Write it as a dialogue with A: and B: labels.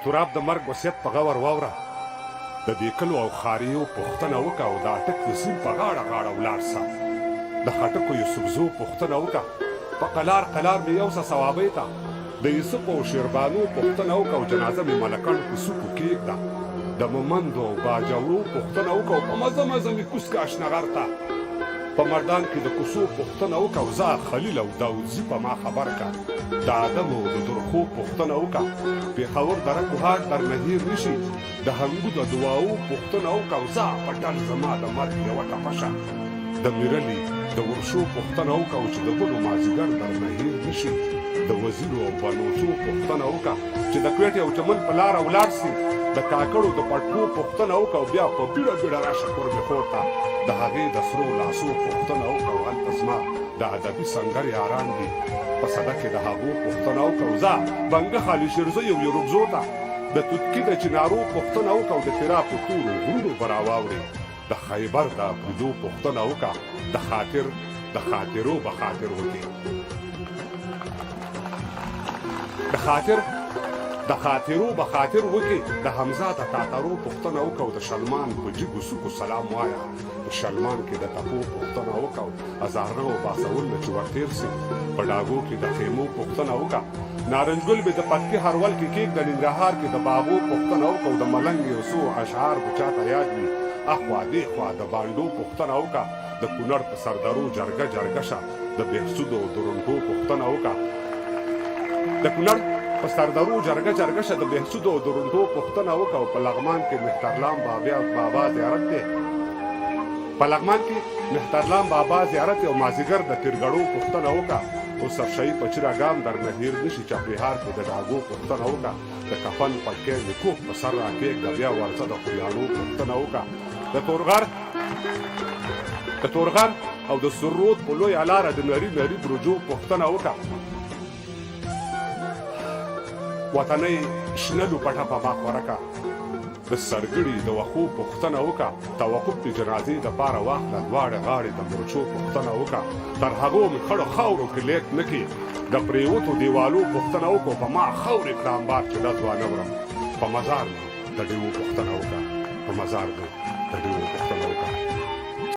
A: تراب د مرګ وصیت په غور واوره. د دې کلو او ښاریو پوښتنه وکړه او د اټک د سیند په غاړه غاړه ولاړ سه. د خټکو یوسفزو پوښتنه وکړه، په قلار قلار مې یوسه ثوابۍ ته. د یوسف او شیربانو پوښتنه وکړه او جنازه مې ملکڼو په سوکو کېږده. د مومندو او باجوړو پوښتنه وکړه او په مزه مزه مې کوز که اشنغر ته. په مردان کې د کوڅو پوښتنه وکړه او زه خلیل او داودزي په ما خبر که. د آدم او د درخو پوښتنه وکړه، پېښور دره کوهاټ درنه هېر نه شي. د هنګو د دعاو پوښتنه وکړه او زه پټل زما د مرګ یوه ټپه شه. د میرلي د ورشو پوښتنه وکړه چې د بلو مازدیګر درنه هېر نه شي. د وزیرو او بلوڅو پوښتنه وکړه چې د کوټې او چمن په لاره ولاړ سي. د کاکړو د پټکو پوښتنه وکړه او بیا په بیړه بیړه راشه کوربې خور ته. د هغې د سرو لاسو پوښتنه وکړه او هلته زما د ادبي سنګر یاران دي. په صده کې د هغو پوښتنه وکړه او زه بنګه خالي شیرزیو یورګزو ته. د توتکي د چنارو پوښتنه وکړه او د تیرا په تورو غرونو به راواورې. د خیبر د بودو پوښتنه وکړه، د خاطرو به خاطر وکړي. د خاطرو به خاطر وکړي. د حمزه د تاترو پوښتنه وکړه او د شلمان په جګو سوکو سلام وایه. په شلمان کې د تپو پوښتنه وکړه او هزاره او باسول نه چې ورتېر سي. په ډاګو کې د خیمو پوښتنه وکړه. نارنجګل به د پتکي هرول کې کېږ د ننګرهار کې د باغو پوښتنه وکړه او د ملنګ یو څو اشعار به چاته یاد وي. اخوا دېخوا د بانډو پوښتنه وکړه. د کونړ په سردرو جرګه جرګه شه. د بهسودو او درونټو پوښتنه وکړه. د کونړ په سردرو جرګه جرګه شه. د بهسودو او درونټو پوښتنه وکړه او په لغمان کې مهترلام بابا زیارت دی. په لغمان کې مهترلام بابا زیارت او مازدیګر د تیرګړو پوښتنه وکړه. او سرشهی په چراګام درنه هېر نه شي. چاپریهار کې د ډاګو پوښتنه وکړه. د کفن پټکی مې کوږ په سر راکېږده. بیا ورځه د خویاڼو پوښتنه وکړه. د تورغر او د سرود په لویه لاره د نري نري برجو پوښتنه وکړه. وطنۍ شنه لوپټه په ما خوره که. د سرګړي د وښو پوښتنه وکړه. توقف د جنازې دپاره واخله دواړې غاړې د مورچو پوښتنه وکړه. تر هغو مې خړو خاورو کې لیک نه کړي. د پرېوتو دیوالو پوښتنه وکړه. په ما خاورې کړه امبار چې ډز وانه وړم. په مزار مې د ډېوو پوښتنه وکړه.